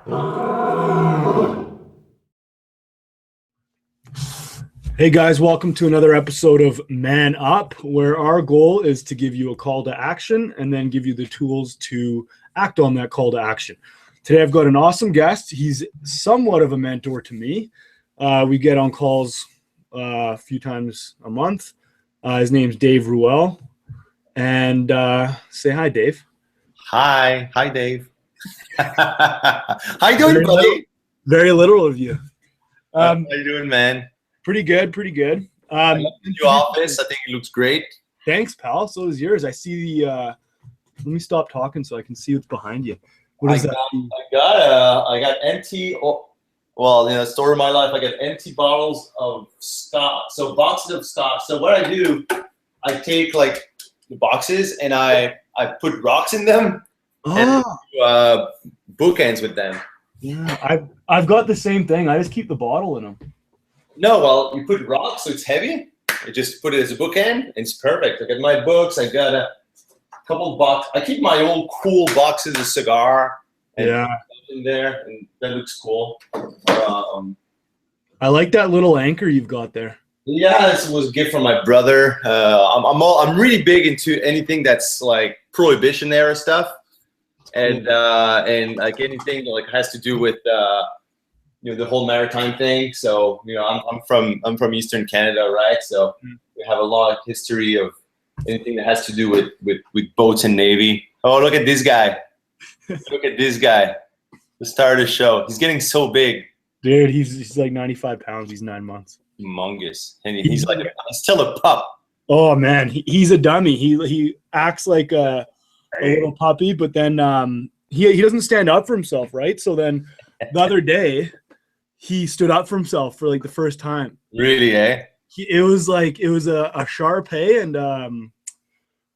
Hey guys, welcome to another episode of Man Up, where our goal is to give you a call to action and then give you the tools to act on that call to action. Today I've got an awesome guest. He's somewhat of a mentor to me. We get on calls a few times a month. His name's Dave Ruel. And say hi, Dave. Hi, Dave. How you doing, buddy? Very little of you. How you doing, man? Pretty good. I love the new office. I think it looks great. Thanks, pal. So is yours. I see the. Let me stop talking so I can see what's behind you. What is that? I got empty. Well, story of my life. I got empty bottles of stock. So boxes of stock. So what I do, I take like the boxes and I put rocks in them and bookends with them. Yeah, I've got the same thing. I just keep the bottle in them. No, well, you put rocks, so it's heavy. You just put it as a bookend, and it's perfect. I got my books. I got a couple of boxes. I keep my old cool boxes of cigar and in there, and that looks cool. I like that little anchor you've got there. Yeah, this was a gift from my brother. I'm really big into anything that's like prohibition era stuff, and like anything like has to do with the whole maritime thing. So I'm from Eastern Canada, right? So we have a lot of history of anything that has to do with boats and navy. Oh, look at this guy! Look at this guy. The star of the show. He's getting so big, dude. He's like 95 pounds. He's 9 months. Humongous, and he's still a pup. Oh man, he's a dummy. He acts like a little puppy, but then he doesn't stand up for himself, right? So then the other day, he stood up for himself for like the first time. Really, eh? It was a Shar-Pei and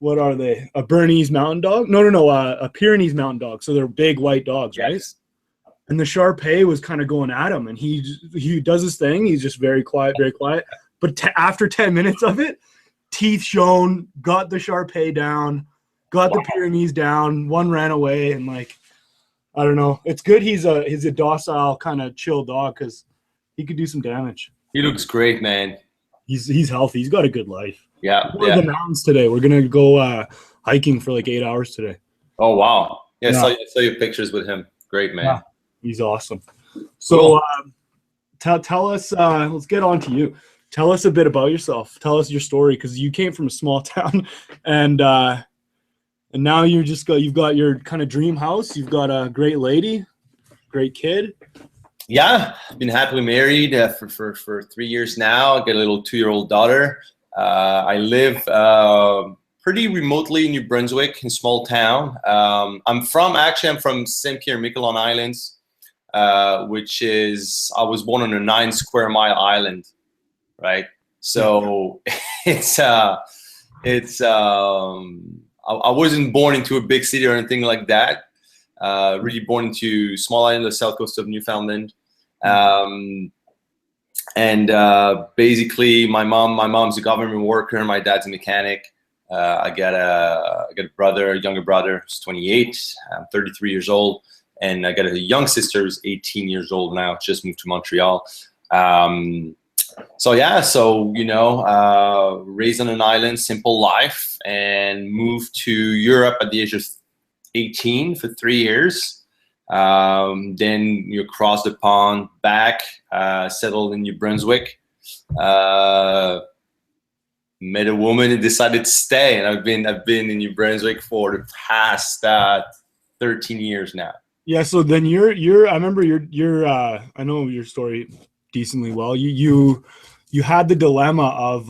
what are they? A Bernese Mountain Dog? No, a Pyrenees Mountain Dog. So they're big white dogs, yes. Right? And the Shar-Pei was kind of going at him, and he does his thing. He's just very quiet. But after 10 minutes of it, teeth shown, got the Shar-Pei down, got the Pyrenees down. One ran away, and like, I don't know. It's good he's a docile, kind of chill dog because he could do some damage. He looks great, man. He's healthy. He's got a good life. Yeah. We're in the mountains today. We're gonna go hiking for like 8 hours today. Oh wow! Yeah, I saw your pictures with him. Great, man. Yeah, he's awesome. So tell us. Let's get on to you. Tell us a bit about yourself. Tell us your story because you came from a small town and now you've got your kind of dream house. You've got a great lady, great kid. Yeah, I've been happily married for 3 years now. I got a little 2-year-old daughter. I live pretty remotely in New Brunswick, in a small town. I'm from St. Pierre-Miquelon Islands, which is, I was born on a 9 square mile island, right? So I wasn't born into a big city or anything like that. Really born into small island, the south coast of Newfoundland. Basically my mom's a government worker. My dad's a mechanic. I got a younger brother who's 28. I'm 33 years old. And I got a young sister who's 18 years old now, just moved to Montreal. Raised on an island, simple life, and moved to Europe at the age of 18 for 3 years. Then you crossed the pond back, settled in New Brunswick, met a woman and decided to stay. And I've been in New Brunswick for the past 13 years now. Yeah. So then I remember I know your story decently well. You had the dilemma of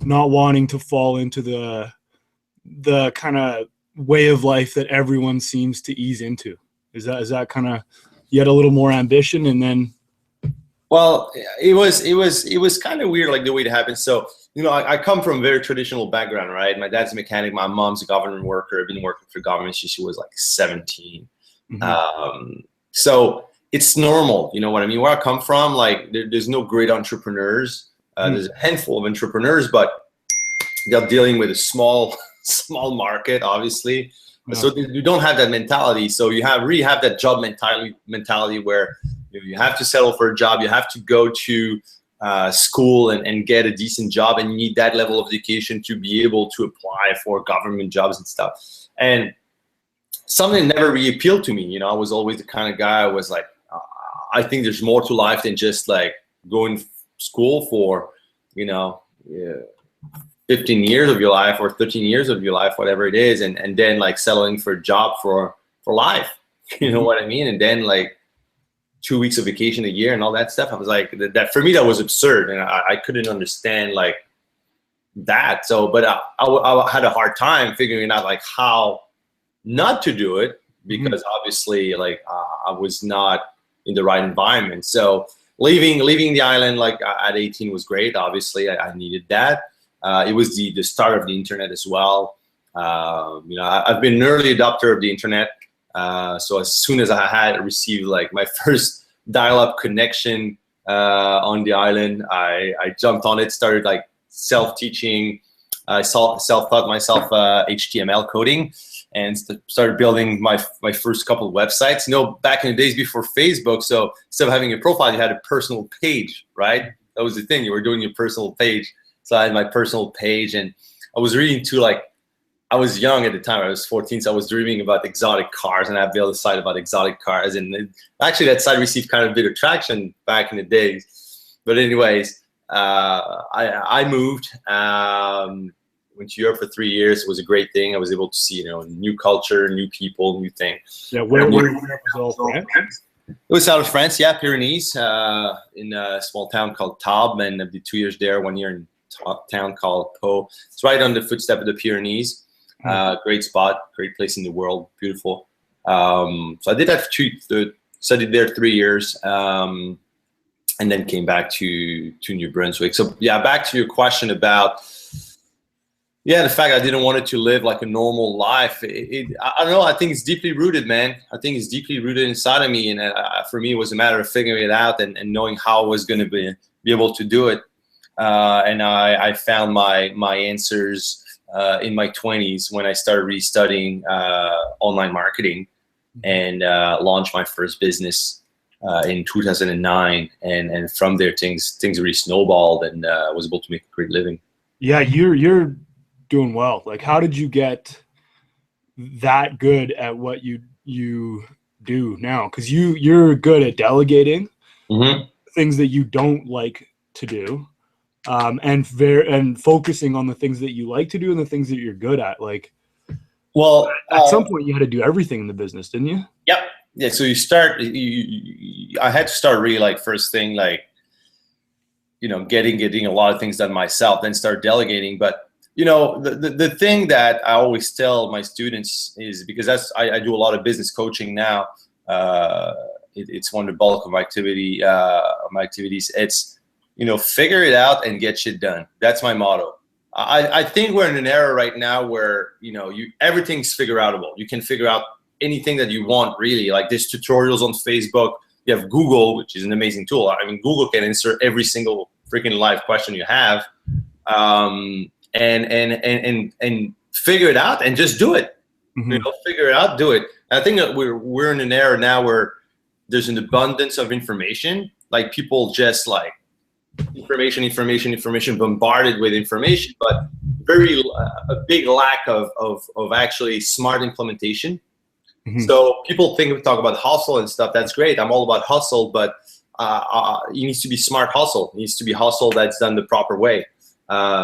not wanting to fall into the kind of way of life that everyone seems to ease into. Is that kind of, you had a little more ambition and then? Well, it was kind of weird, like the way it happened. So, I come from a very traditional background, right? My dad's a mechanic. My mom's a government worker. I've been working for government since she was like 17. Mm-hmm. So it's normal. You know what I mean? Where I come from, like there's no great entrepreneurs. There's a handful of entrepreneurs, but they're dealing with a small market, obviously. So you don't have that mentality. So you really have that job mentality where you have to settle for a job. You have to go to school and get a decent job, and you need that level of education to be able to apply for government jobs and stuff. And something never really appealed to me. I was always the kind of guy I was like, I think there's more to life than just like going to school for, 15 years of your life or 13 years of your life, whatever it is, and then like settling for a job for life. You know what I mean? And then like 2 weeks of vacation a year and all that stuff. I was like, that for me, that was absurd. And I couldn't understand like that. So, but I had a hard time figuring out like how not to do it, because obviously like I was not in the right environment. So leaving the island like at 18 was great. Obviously I needed that. It was the start of the internet as well. I've been an early adopter of the internet. So as soon as I had received like my first dial-up connection on the island, I jumped on it, started like self-teaching. I self-taught myself HTML coding and started building my first couple of websites. Back in the days before Facebook, so instead of having a profile, you had a personal page, right? That was the thing. You were doing your personal page. So I had my personal page, and I was really into like, I was young at the time. I was 14, so I was dreaming about exotic cars, and I built a site about exotic cars. And actually, that site received kind of a bit of traction back in the days. But anyways, I moved. Went to Europe for 3 years. It was a great thing. I was able to see, new culture, new people, new things. Yeah, where was all France? It was out of France, yeah, Pyrenees, in a small town called Tarbes, and I did 2 years there, 1 year in a town called Po. It's right on the footstep of the Pyrenees. Great spot, great place in the world, beautiful. So I did that studied there 3 years, and then came back to New Brunswick. So yeah, back to your question about, the fact I didn't want it to live like a normal life. I don't know. I think it's deeply rooted, man. I think it's deeply rooted inside of me. And for me, it was a matter of figuring it out and knowing how I was going to be able to do it. And I found my answers in my 20s when I started restudying online marketing and launched my first business in 2009. And from there, things really snowballed, and I was able to make a great living. Yeah, you're doing well. Like, how did you get that good at what you do now? Because you're good at delegating things that you don't like to do, and focusing on the things that you like to do and the things that you're good at. Like, well, at some point you had to do everything in the business, didn't you? Yep. Yeah. So I had to start really like first thing, like, getting a lot of things done myself, then start delegating. But the thing that I always tell my students is, because I do a lot of business coaching now. It's one of the bulk of my activities. It's, figure it out and get shit done. That's my motto. I think we're in an era right now where, everything's figure outable. You can figure out anything that you want, really. Like, there's tutorials on Facebook. You have Google, which is an amazing tool. I mean, Google can answer every single freaking live question you have. And figure it out and just do it. Figure it out, do it. And I think that we're in an era now where there's an abundance of information. Like, people just like information, bombarded with information, but a big lack of actually smart implementation. So people talk about hustle and stuff. That's great. I'm all about hustle, but it needs to be smart hustle. It needs to be hustle that's done the proper way.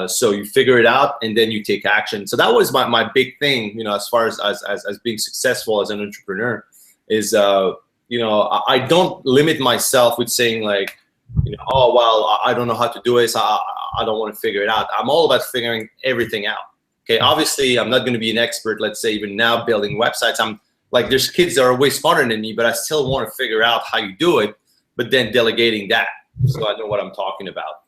So you figure it out and then you take action. So that was my big thing, as far as being successful as an entrepreneur is, I don't limit myself with saying like, oh, well, I don't know how to do it, so I don't want to figure it out. I'm all about figuring everything out. Okay. Obviously I'm not going to be an expert, let's say, even now building websites. I'm like, there's kids that are way smarter than me, but I still want to figure out how you do it, but then delegating that. So I know what I'm talking about.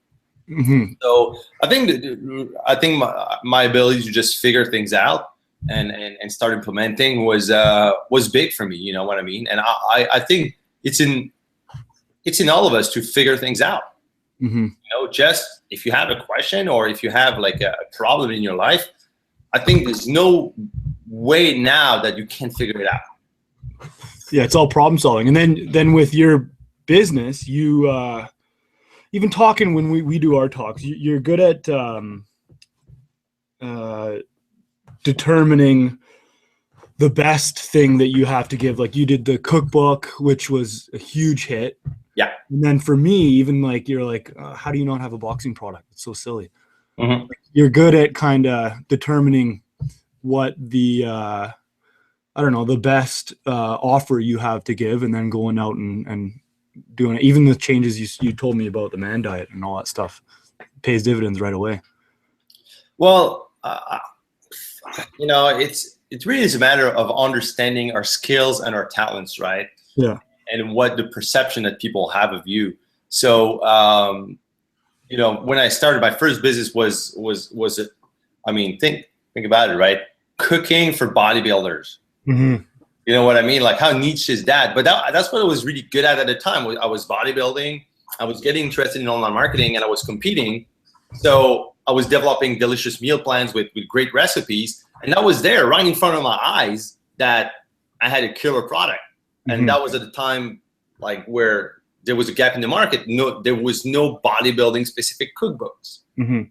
So I think my ability to just figure things out and start implementing was big for me. You know what I mean? And I think it's in all of us to figure things out. Just if you have a question or if you have like a problem in your life, I think there's no way now that you can't figure it out. Yeah, it's all problem solving. And then with your business, you even talking when we do our talks, you're good at determining the best thing that you have to give. Like you did the cookbook, which was a huge hit. Yeah. And then for me, even like you're like, how do you not have a boxing product? It's so silly. Mm-hmm. Like, you're good at kind of determining what the the best offer you have to give, and then going out and doing it. Even the changes you told me about the man diet and all that stuff pays dividends right away. Well, it really is a matter of understanding our skills and our talents, right? Yeah. And what the perception that people have of you. So, when I started, my first business was think about it, right? Cooking for bodybuilders. Mm-hmm. You know what I mean? Like how niche is that? But that's what I was really good at the time. I was bodybuilding. I was getting interested in online marketing, and I was competing. So I was developing delicious meal plans with great recipes. And that was there right in front of my eyes that I had a killer product. And Mm-hmm. that was at the time like where there was a gap in the market. There was no bodybuilding specific cookbooks. Mm-hmm.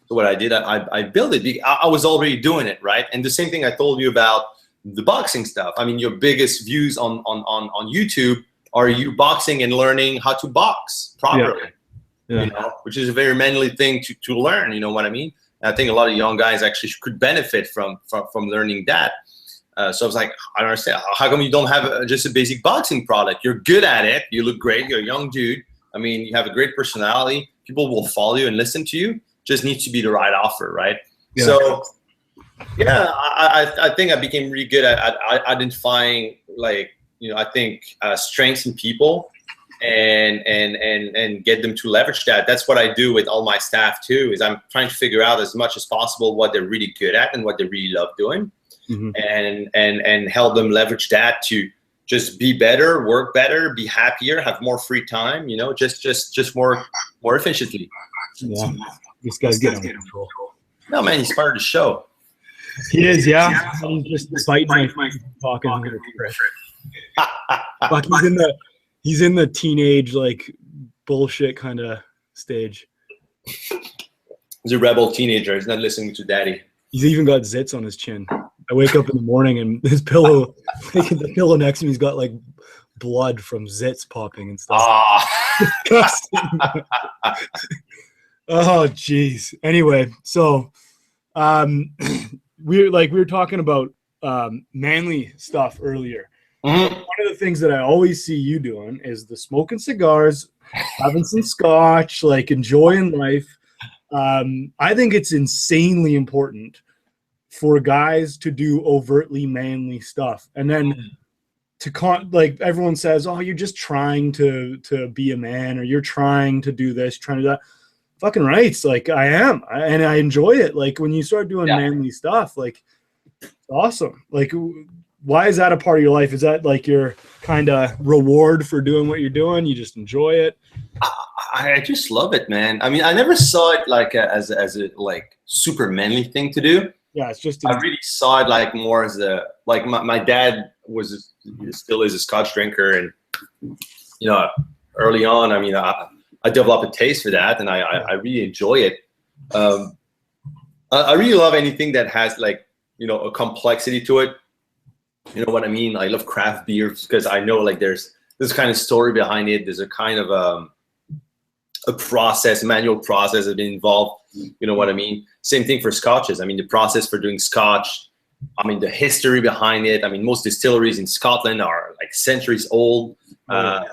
So what I did, I built it. I was already doing it, right? And the same thing I told you about the boxing stuff. I mean, your biggest views on YouTube are you boxing and learning how to box properly. Yeah. Which is a very manly thing to learn. You know what I mean? And I think a lot of young guys actually could benefit from learning that. So I was like, I don't understand. How come you don't have just a basic boxing product? You're good at it. You look great. You're a young dude. I mean, you have a great personality. People will follow you and listen to you. Just needs to be the right offer, right? Yeah. So, yeah, I think I became really good at identifying, strengths in people and get them to leverage that. That's what I do with all my staff too, is I'm trying to figure out as much as possible what they're really good at and what they really love doing. Mm-hmm. and help them leverage that to just be better, work better, be happier, have more free time, just more efficiently. Yeah. This guy's getting control. No, man, he's part of the show. He is, yeah. He's just biting my talking. But he's in the teenage like bullshit kind of stage. He's a rebel teenager. He's not listening to daddy. He's even got zits on his chin. I wake up in the morning and his pillow, the pillow next to me, he's got like blood from zits popping and stuff. Oh, geez. Anyway, so we were talking about manly stuff earlier. Mm-hmm. One of the things that I always see you doing is the smoking cigars, having some scotch, like enjoying life. I think it's insanely important for guys to do overtly manly stuff, and then like everyone says, oh, you're just trying to be a man, or you're trying to do this, trying to do that. Fucking rights, like I am, and I enjoy it. Like when you start doing manly stuff, like it's awesome. Like, why is that a part of your life? Is that like your kind of reward for doing what you're doing? You just enjoy it? I just love it, man. I mean, I never saw it like as a like super manly thing to do. Yeah, it's just. I really saw it like more as my dad still is a Scotch drinker, and early on, I mean, I developed a taste for that, and I really enjoy it. I really love anything that has like a complexity to it. You know what I mean? I love craft beers because I know like there's this kind of story behind it. There's a kind of a process, manual process that's been involved. You know what I mean? Same thing for scotches. I mean, the process for doing scotch, I mean, the history behind it. I mean, most distilleries in Scotland are like centuries old.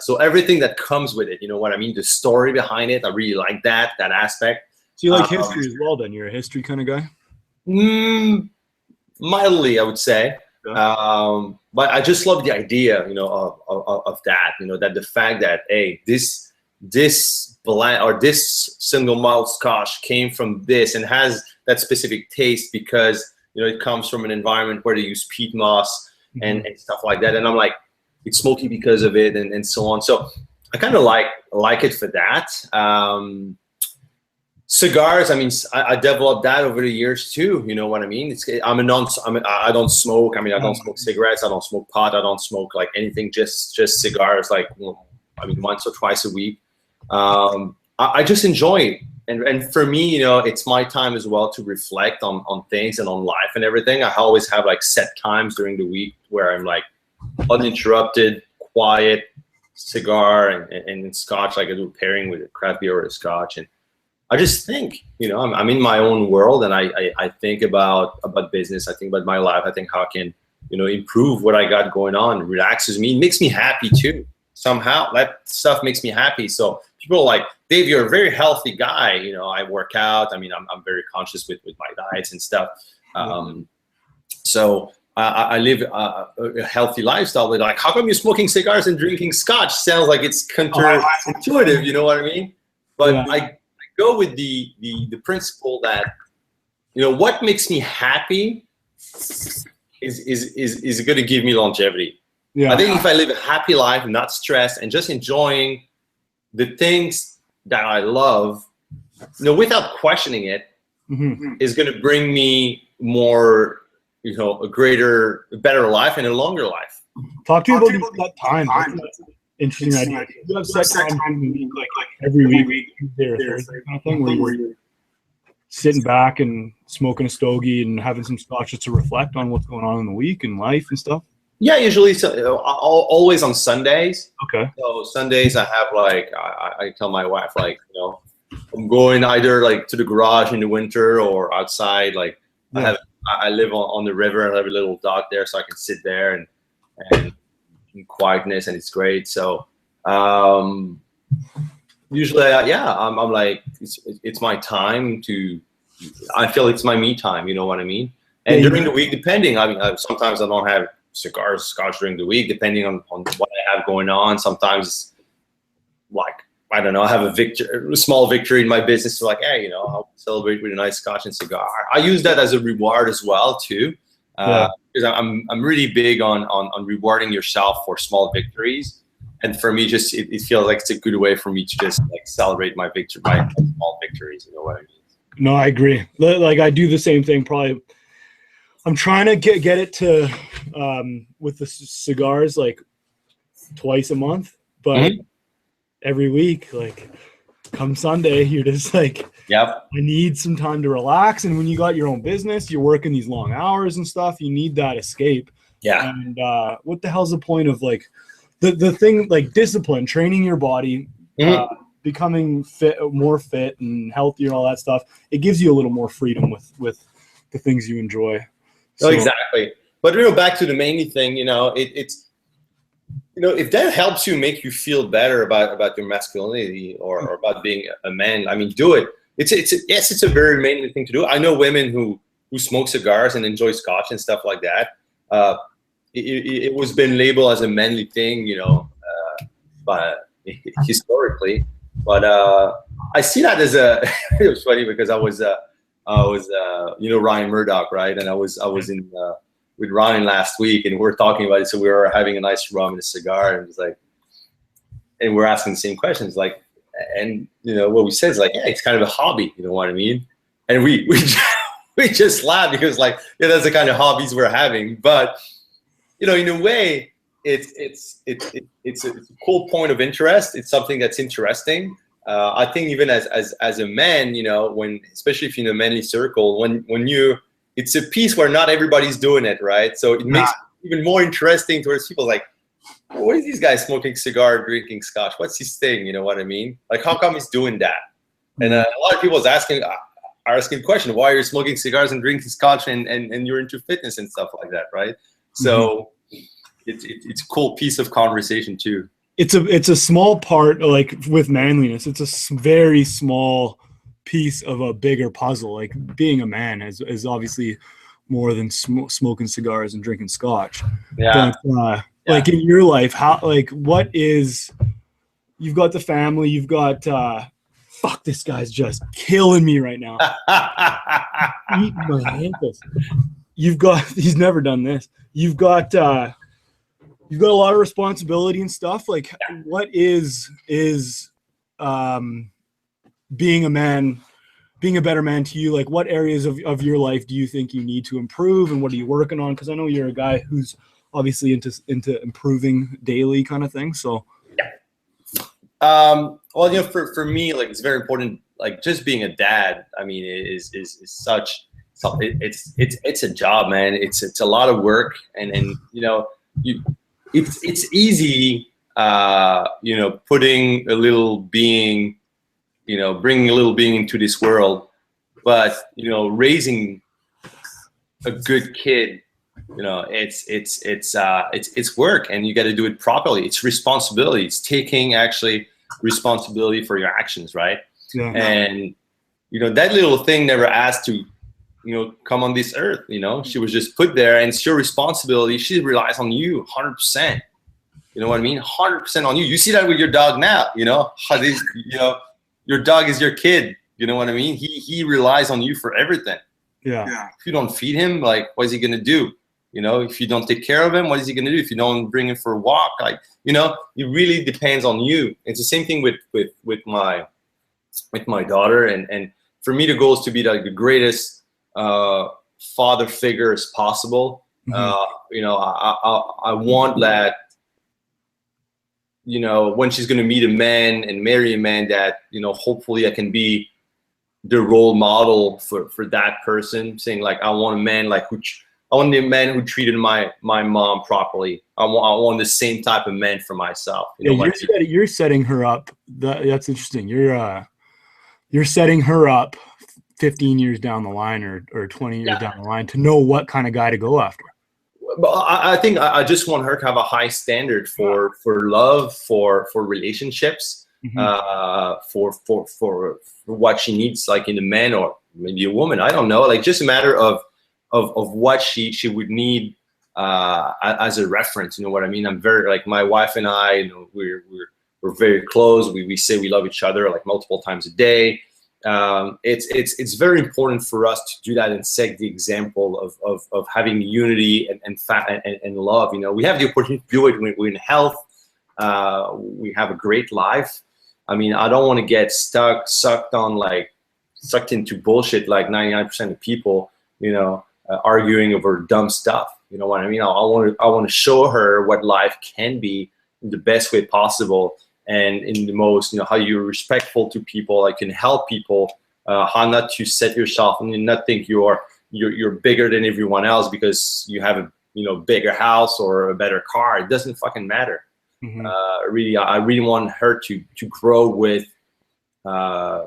So everything that comes with it, you know what I mean? The story behind it, I really like that aspect. So you like history as well then? You're a history kind of guy? Mildly, I would say. Yeah. But I just love the idea, of that, that the fact that, hey, this blend or this single malt scotch came from this and has that specific taste because, it comes from an environment where they use peat moss and stuff like that. And I'm like, it's smoky because of it and so on. So I kind of like it for that. Cigars. I mean, I developed that over the years too. You know what I mean? I don't smoke. I mean, I don't smoke cigarettes. I don't smoke pot. I don't smoke like anything. Just cigars. Like, I mean, once or twice a week. I just enjoy it. And for me, you know, it's my time as well to reflect on things and on life and everything. I always have like set times during the week where I'm like uninterrupted, quiet, cigar and scotch, like I do pairing with a craft beer or a scotch. And I just think, you know, I'm in my own world, and I think about business. I think about my life. I think how I can, you know, improve what I got going on. It relaxes me. It makes me happy too. Somehow that stuff makes me happy. So people are like, Dave, you're a very healthy guy. You know, I work out. I mean, I'm very conscious with my diets and stuff. So I live a healthy lifestyle. But like, how come you're smoking cigars and drinking scotch? Sounds like it's counterintuitive. You know what I mean? But yeah. I go with the principle that, you know, what makes me happy is going to give me longevity. Yeah. I think if I live a happy life, not stressed, and just enjoying the things that I love, you know, without questioning it, is going to bring me more, you know, a better life and a longer life. Talk to you about that time. That's an interesting idea. You have set time like every week, Tuesday or Thursday kind of thing, where you're sitting back and smoking a stogie and having some scotches to reflect on what's going on in the week and life and stuff. Yeah, usually always on Sundays. Okay. So Sundays I have like I tell my wife, like, you know, I'm going either like to the garage in the winter or outside. Like I live on the river. I have a little dock there, so I can sit there and in quietness, and it's great. So usually, I'm like it's my time to. I feel it's my me time. You know what I mean? And during the week, depending, I mean, sometimes I don't have cigars, scotch during the week, depending on what I have going on. Sometimes, like, I don't know, I have a small victory in my business. So like, hey, you know, I'll celebrate with a nice scotch and cigar. I use that as a reward as well too, because I'm really big on rewarding yourself for small victories. And for me, just it feels like it's a good way for me to just like celebrate my small victories. You know what I mean? No, I agree. Like I do the same thing. Probably, I'm trying to get it to with the cigars like twice a month, but every week, like come Sunday, you're just like, yep, I need some time to relax. And when you got your own business, you're working these long hours and stuff, you need that escape. Yeah. And what the hell's the point of like the thing, like discipline, training your body, becoming more fit and healthier and all that stuff. It gives you a little more freedom with the things you enjoy. So, exactly. But you know, back to the main thing, you know, it's, you know, if that helps you make you feel better about your masculinity or about being a man, I mean, do it. It's a very manly thing to do. I know women who smoke cigars and enjoy scotch and stuff like that. It was been labeled as a manly thing, you know, but historically. But I see that as it was funny because I was you know, Ryan Murdoch, right? And I was in with Ryan last week, and we were talking about it. So we were having a nice rum and a cigar, and it was like, and we're asking the same questions, like, and you know what we said is like, yeah, it's kind of a hobby, you know what I mean? And we just laughed because like, yeah, that's the kind of hobbies we're having. But you know, in a way, it's a cool point of interest. It's something that's interesting. I think even as a man, you know, when especially if you're in a manly circle, when you, it's a piece where not everybody's doing it, right? So it makes it even more interesting towards people like, what is these guys smoking cigar, drinking scotch? What's his thing? You know what I mean? Like, how come he's doing that? And a lot of people are asking the question, why are you smoking cigars and drinking scotch and you're into fitness and stuff like that, right? So it's a cool piece of conversation too. It's a small part, like with manliness, it's a very small piece of a bigger puzzle. Like being a man is obviously more than smoking cigars and drinking scotch. Yeah. But, like in your life, how, like, what is, you've got the family, you've got, fuck, this guy's just killing me right now. Eating my ankles. You've got, he's never done this. You've got a lot of responsibility and stuff. Like, what is being a man being a better man to you? Like, what areas of your life do you think you need to improve, and what are you working on? Because I know you're a guy who's obviously into improving daily kind of thing. So well, for me, like, it's very important, like, just being a dad, I mean, is such, it's a job, man. It's a lot of work, and it's easy, putting a little being, bringing a little being into this world, but raising a good kid, it's work, and you got to do it properly. It's responsibility. It's taking actually responsibility for your actions, right? Yeah. And that little thing never asked to come on this earth. She was just put there, and it's your responsibility. She relies on you 100%. You know what I mean? 100% on you. You see that with your dog now. How these, your dog is your kid. You know what I mean? He relies on you for everything. Yeah. If you don't feed him, like, what is he gonna do? If you don't take care of him, what is he gonna do? If you don't bring him for a walk, like, it really depends on you. It's the same thing with my daughter, and for me, the goal is to be like the greatest father figure as possible. Mm-hmm. I want that. When she's gonna meet a man and marry a man, that hopefully I can be the role model for that person, saying, like, I want a man like I want the man who treated my mom properly. I want the same type of man for myself. You're setting her up. That's interesting. You're setting her up 15 years down the line, or 20 years down the line, to know what kind of guy to go after. But I think I just want her to have a high standard for love, for relationships. Mm-hmm. For what she needs, like, in a man or maybe a woman, I don't know, like, just a matter of what she would need as a reference. You know what I mean? I'm very, like, my wife and I, we're very close. We say we love each other, like, multiple times a day. It's very important for us to do that and set the example of having unity and love. We have the opportunity to do it when we're in health. We have a great life. I mean, I don't want to get sucked into bullshit like 99% of people, arguing over dumb stuff. You know what I mean? I want to show her what life can be in the best way possible, and in the most, how you're respectful to people, like, can help people, how not to set yourself and not think you're bigger than everyone else because you have a bigger house or a better car. It doesn't fucking matter. Mm-hmm. I really want her to grow with a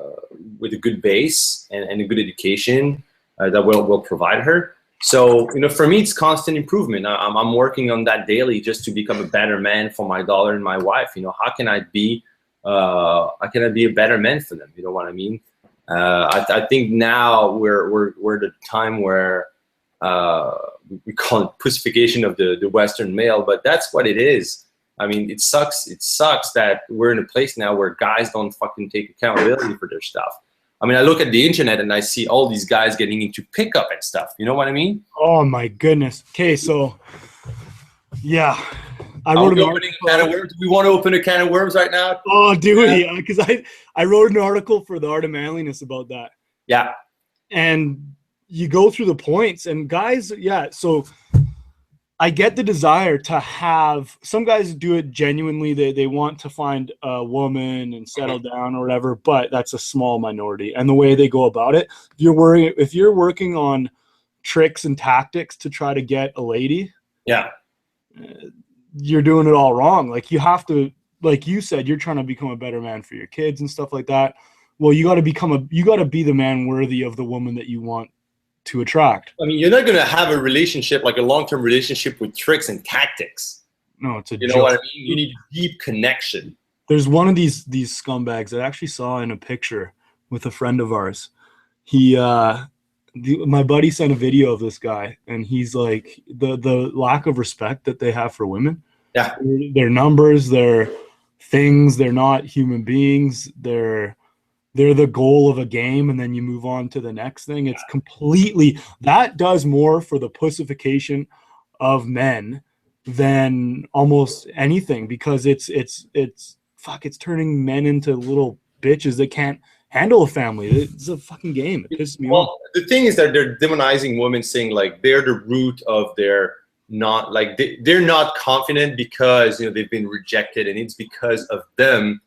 good base and a good education that will provide her. So, for me, it's constant improvement. I'm working on that daily, just to become a better man for my daughter and my wife. How can I be a better man for them? You know what I mean? I think now we're at a time where we call it pussification of the Western male, but that's what it is. I mean, it sucks. It sucks that we're in a place now where guys don't fucking take accountability for their stuff. I mean, I look at the internet and I see all these guys getting into pickup and stuff. You know what I mean? Oh my goodness. Okay, so yeah, I wrote an article. Do we want to open a can of worms right now? Oh, do we? Because I wrote an article for the Art of Manliness about that. Yeah. And you go through the points, and guys, so I get the desire to have, some guys do it genuinely. They want to find a woman and settle down or whatever, but that's a small minority. And the way they go about it, if you're working on tricks and tactics to try to get a lady, you're doing it all wrong. Like, you have to, like you said, you're trying to become a better man for your kids and stuff like that. Well, you got to be the man worthy of the woman that you want to attract. I mean, you're not going to have a relationship, like a long-term relationship, with tricks and tactics. No, it's a joke. You know what I mean? You need deep connection. There's one of these scumbags that I actually saw in a picture with a friend of ours. My buddy sent a video of this guy, and he's like, the lack of respect that they have for women. Yeah. Their numbers, their things, they're not human beings. They're the goal of a game, and then you move on to the next thing. It's completely, that does more for the pussification of men than almost anything, because it's turning men into little bitches that can't handle a family. It's a fucking game. It pisses me off. The thing is that they're demonizing women, saying like they're the root of their not like they're not confident because, you know, they've been rejected, and it's because of them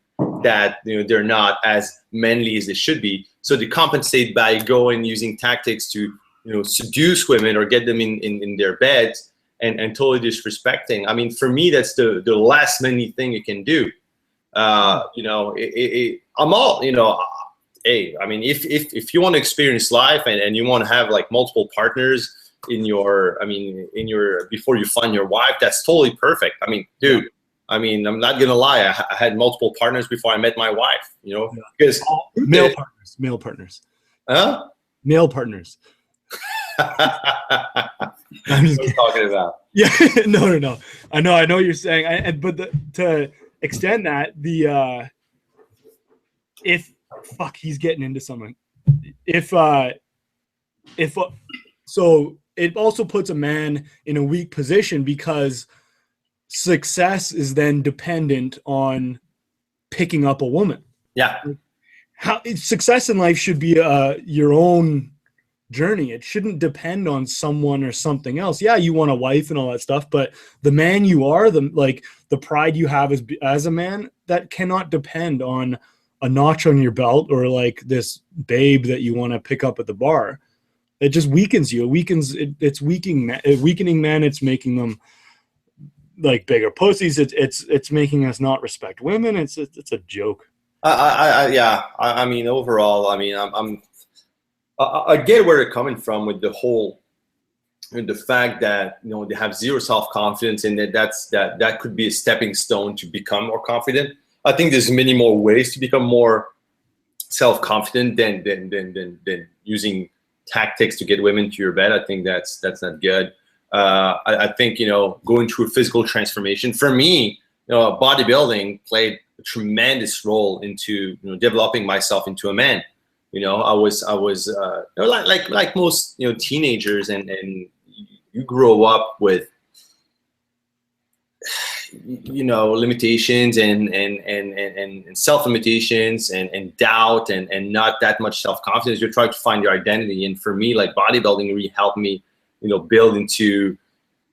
that, you know, they're not as manly as they should be. So they compensate by going using tactics to, you know, seduce women or get them in their beds, and totally disrespecting. I mean, for me, that's the last manly thing you can do. You know, I'm all, you know, hey, I mean, if you want to experience life and you want to have like multiple partners in your, I mean, before you find your wife, that's totally perfect. I mean, dude, I mean, I'm not gonna lie, I had multiple partners before I met my wife, you know, because male partners, huh? Male partners. I'm just talking about. Yeah, no. I know what you're saying. But to extend that, if he's getting into something. So it also puts a man in a weak position, because success is then dependent on picking up a woman. Yeah. Success in life should be your own journey. It shouldn't depend on someone or something else. Yeah, you want a wife and all that stuff, but the man you are, the pride you have as a man, that cannot depend on a notch on your belt or like this babe that you want to pick up at the bar. It just weakens you. It's weakening men. It's making them like bigger pussies. It's making us not respect women. It's a joke. I mean, overall, I mean, I get where they're coming from with the fact that, you know, they have zero self-confidence, and that could be a stepping stone to become more confident. I think there's many more ways to become more self-confident than using tactics to get women to your bed. I think that's not good. I think, you know, going through a physical transformation, for me, you know, bodybuilding played a tremendous role into, you know, developing myself into a man. You know, I was you know, like most, you know, teenagers, and you grow up with, you know, limitations and self limitations and doubt and not that much self confidence. You're trying to find your identity, and for me, like bodybuilding really helped me, you know, build into,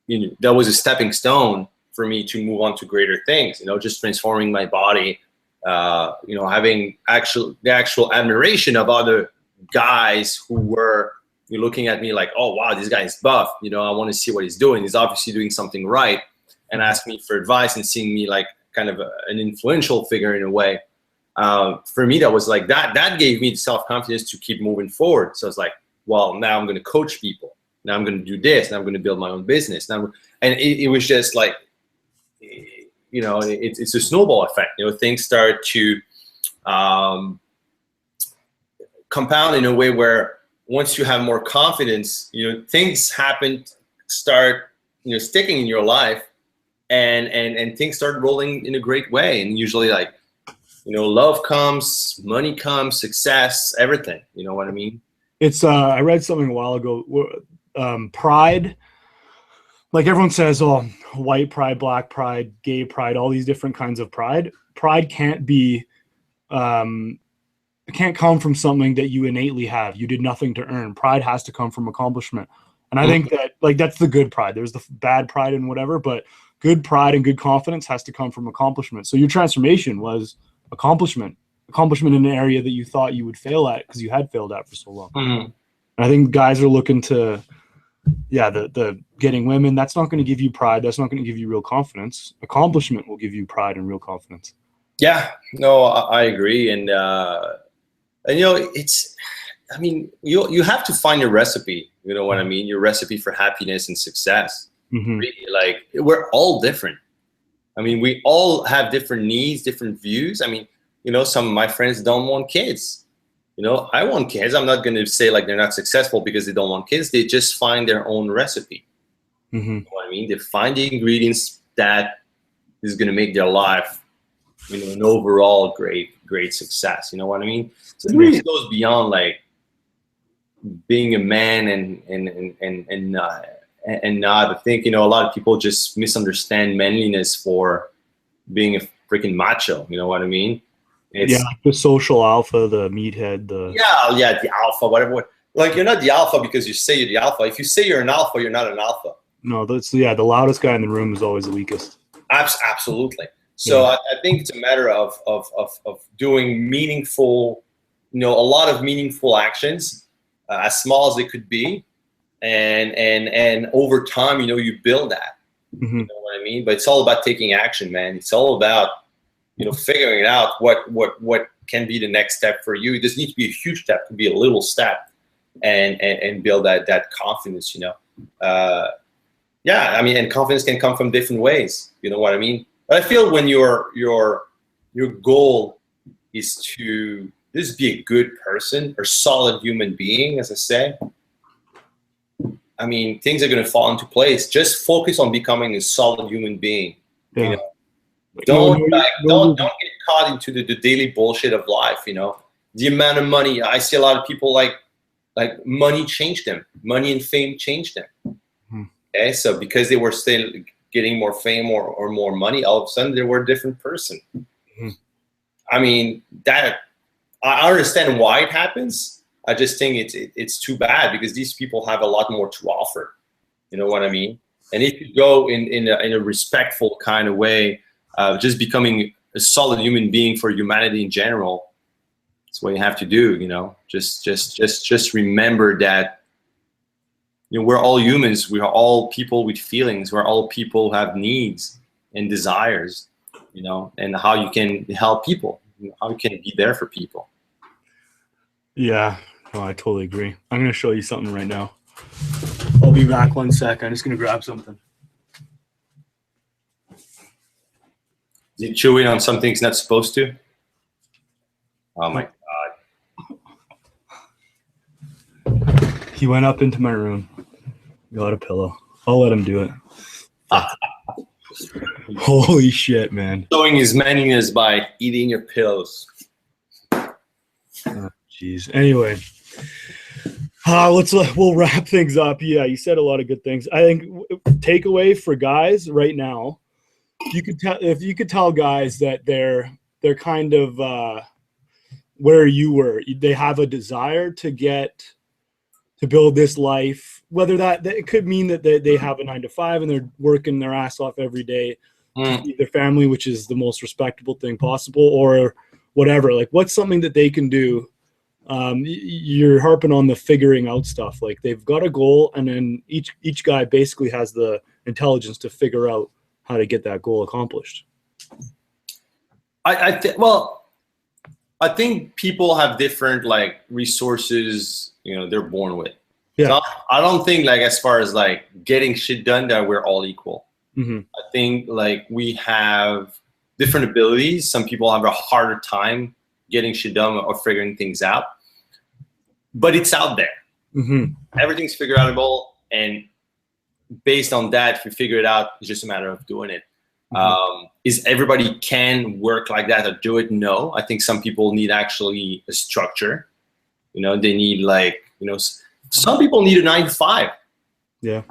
you know, that was a stepping stone for me to move on to greater things. You know, just transforming my body. You know, having the actual admiration of other guys who were looking at me like, oh wow, this guy is buff. You know, I want to see what he's doing. He's obviously doing something right, and ask me for advice and seeing me like kind of an influential figure in a way. For me, that was like that gave me the self-confidence to keep moving forward. So it's like, well, now I'm going to coach people. Now I'm going to do this. Now I'm going to build my own business. And it was just like, you know, it's a snowball effect. You know, things start to compound in a way where once you have more confidence, you know, things start, you know, sticking in your life, and things start rolling in a great way. And usually, like, you know, love comes, money comes, success, everything. You know what I mean? It's I read something a while ago. Pride. Like everyone says, oh, white pride, black pride, gay pride, all these different kinds of pride. Pride can't be, it can't come from something that you innately have. You did nothing to earn. Pride has to come from accomplishment. And I think that, like, that's the good pride. There's the bad pride and whatever, but good pride and good confidence has to come from accomplishment. So your transformation was accomplishment in an area that you thought you would fail at because you had failed at for so long. Mm-hmm. And I think guys are looking to, the getting women, that's not going to give you pride. That's not going to give you real confidence. Accomplishment will give you pride and real confidence. Yeah, no, I agree. And you know, it's, I mean, you have to find your recipe, you know what I mean? Your recipe for happiness and success. Mm-hmm. Really, like, we're all different. I mean, we all have different needs, different views. I mean, you know, some of my friends don't want kids. You know, I want kids. I'm not going to say like they're not successful because they don't want kids. They just find their own recipe. Mm-hmm. You know what I mean? They find the ingredients that is going to make their life, you know, an overall great success. You know what I mean? So it really goes beyond like being a man and not. I think, you know, a lot of people just misunderstand manliness for being a freaking macho. You know what I mean? It's Yeah, like the social alpha, the meathead, the yeah, the alpha, whatever. Like, you're not the alpha because you say you're the alpha. If you say you're an alpha, you're not an alpha. no, that's the loudest guy in the room is always the weakest. Absolutely. So Yeah. I think it's a matter of doing meaningful, a lot of meaningful actions, as small as it could be, and over time, you build that. Mm-hmm. You know what I mean? But it's all about taking action, man. It's all about figuring out what can be the next step for you. It doesn't need to be a huge step; it can be a little step, and build that confidence. Yeah, I mean, and confidence can come from different ways. You know what I mean? But I feel when your goal is to just be a good person or solid human being, as I say, I mean, things are going to fall into place. Just focus on becoming a solid human being. Yeah. Don't get caught into the daily bullshit of life. The amount of money. I see a lot of people like money changed them. Money and fame changed them. Okay, so because they were still getting more fame or more money, all of a sudden they were a different person. Mm-hmm. I mean, that I understand why it happens. I just think it's too bad because these people have a lot more to offer. You know what I mean? And if you go in a respectful kind of way, just becoming a solid human being for humanity in general, that's what you have to do. Just remember that. We're all humans. We are all people with feelings. We're all people who have needs and desires, and how you can help people, how you can be there for people. Yeah, no, I totally agree. I'm going to show you something right now. I'll be back 1 sec. I'm just going to grab something. Is he chewing on something he's not supposed to? Oh my God. He went up into my room, got a pillow. I'll let him do it. Holy shit, man. Showing his manliness by eating your pillows. Jeez. Anyway, we'll wrap things up. Yeah, you said a lot of good things. I think takeaway for guys right now, if you could tell guys that they're kind of where you were, they have a desire to build this life, whether that it could mean that they have a 9-to-5 and they're working their ass off every day to feed their family, which is the most respectable thing possible, or whatever. Like, what's something that they can do? You're harping on the figuring out stuff. Like, they've got a goal, and then each guy basically has the intelligence to figure out how to get that goal accomplished. I think people have different resources, they're born with. Yeah. So I don't think as far as getting shit done that we're all equal. Mm-hmm. I think we have different abilities. Some people have a harder time getting shit done or figuring things out, but it's out there. Mm-hmm. Everything's figure outable, and based on that, if you figure it out, it's just a matter of doing it. Mm-hmm. Is everybody can work like that or do it? No, I think some people need actually a structure. They need some people need a 9-to-5. Yeah.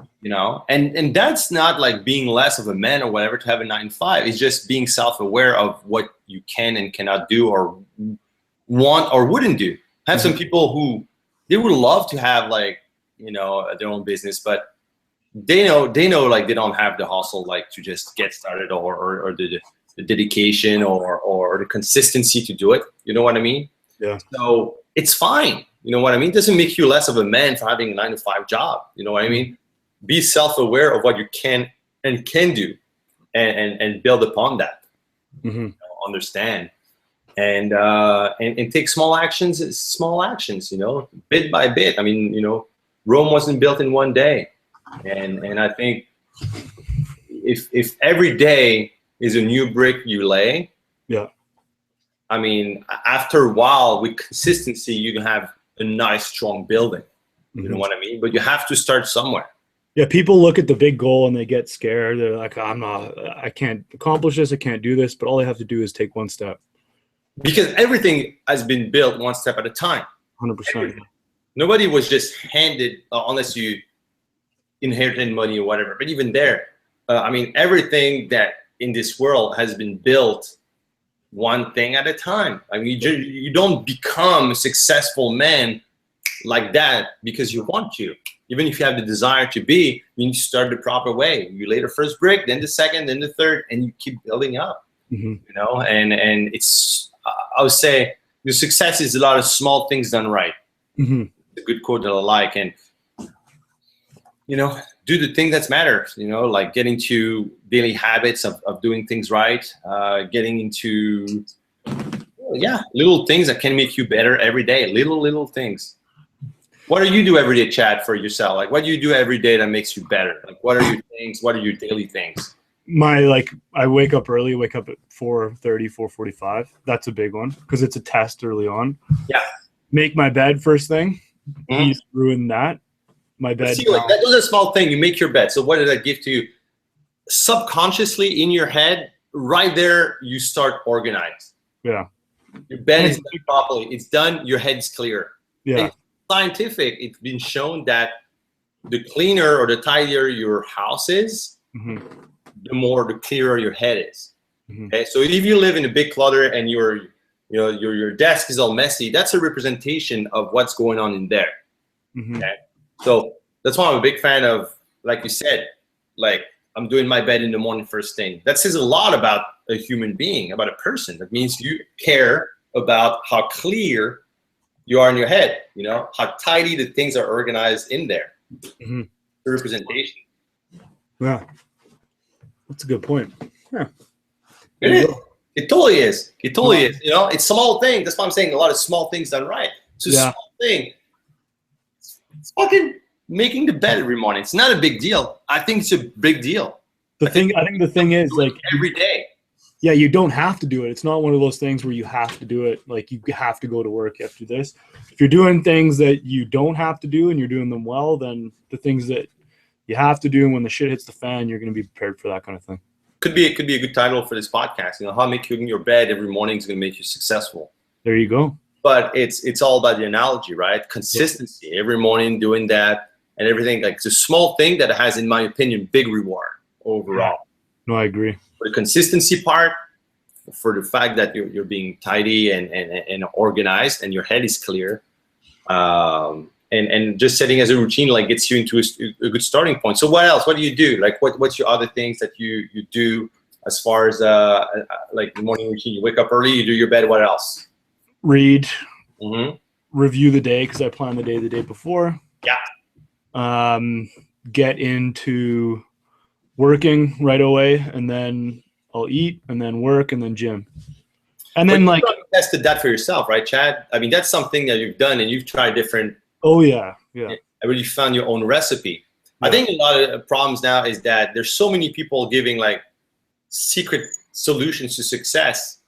And that's not being less of a man or whatever to have a 9-to-5. It's just being self-aware of what you can and cannot do or want or wouldn't do. I have some people who they would love to have their own business, but they know they don't have the hustle to just get started or the dedication or the consistency to do it. You know what I mean? Yeah. So it's fine. You know what I mean? It doesn't make you less of a man for having a 9-to-5 job. You know what I mean? Be self-aware of what you can do and build upon that. Mm-hmm. Understand and take small actions, bit by bit. I mean, Rome wasn't built in one day. And I think if every day is a new brick you lay, yeah. I mean, after a while, with consistency, you can have a nice, strong building. You mm-hmm. know what I mean? But you have to start somewhere. Yeah, people look at the big goal and they get scared. They're like, I can't accomplish this. I can't do this. But all they have to do is take one step. Because everything has been built one step at a time. 100%. Nobody was just handed, unless you inherited money or whatever. But even there, I mean, everything that in this world has been built one thing at a time. I mean, you don't become a successful man like that because you want to. Even if you have the desire to be, you need to start the proper way. You lay the first brick, then the second, then the third, and you keep building up. You know, and it's, I would say the success is a lot of small things done right. It's a good quote that I like. And, you know, do the thing that matters, you know, like getting to daily habits of doing things right, getting into, little things that can make you better every day, little things. What do you do every day, Chad, for yourself? Like, what do you do every day that makes you better? Like, what are your things? What are your daily things? I wake up early, wake up at 4:30, 4:45. That's a big one because it's a test early on. Yeah. Make my bed first thing. He's ruined that. My bed. See, like, that was a small thing. You make your bed. So what did that give to you? Subconsciously in your head, right there, you start organized. Yeah. Your bed is done properly. It's done. Your head's clear. Yeah. It's scientific. It's been shown that the cleaner or the tidier your house is, the clearer your head is. Okay. So if you live in a big clutter and your desk is all messy, that's a representation of what's going on in there. Okay. So that's why I'm a big fan of, like you said, like I'm doing my bed in the morning first thing. That says a lot about a human being, about a person. That means you care about how clear you are in your head, you know, how tidy the things are organized in there. The representation. Yeah. That's a good point. Yeah. It is. It totally is. It totally is. You know, it's small things. That's why I'm saying a lot of small things done right. It's a small thing. It's fucking making the bed every morning. It's not a big deal. I think it's a big deal. I think the thing is, like, every day. Yeah, you don't have to do it. It's not one of those things where you have to do it. Like, you have to go to work, you have to do this. If you're doing things that you don't have to do and you're doing them well, then the things that you have to do, and when the shit hits the fan, you're going to be prepared for that kind of thing. Could be a good title for this podcast. You know, how making your bed every morning is going to make you successful. There you go. But it's all about the analogy, right? Consistency. Every morning doing that and everything. Like, it's a small thing that has, in my opinion, big reward overall. No, I agree. For the consistency part, for the fact that you're being tidy and organized and your head is clear, and just setting as a routine, like, gets you into a good starting point. So what else? What do you do? Like, what's your other things that you do as far as like the morning routine? You wake up early, you do your bed. What else? Read, review the day because I plan the day before. Yeah. Get into working right away, and then I'll eat, and then work, and then gym. And then, like, you tested that for yourself, right, Chad? I mean, that's something that you've done, and you've tried different. Oh yeah. I really found your own recipe. Yeah. I think a lot of problems now is that there's so many people giving like secret solutions to success,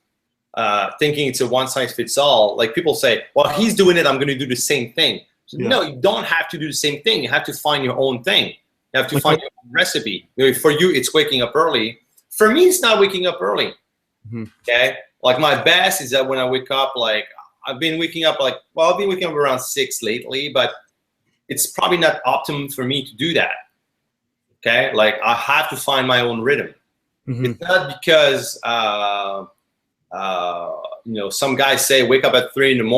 thinking it's a one size fits all. Like, people say, well, he's doing it, I'm going to do the same thing. So, no, you don't have to do the same thing. You have to find your own thing. You have to find your own recipe. For you, it's waking up early. For me, it's not waking up early. Okay. Like, my best is that when I wake up, like, I've been waking up around 6 lately, but it's probably not optimum for me to do that. Okay. Like, I have to find my own rhythm. It's not because, some guys say wake up at 3 a.m,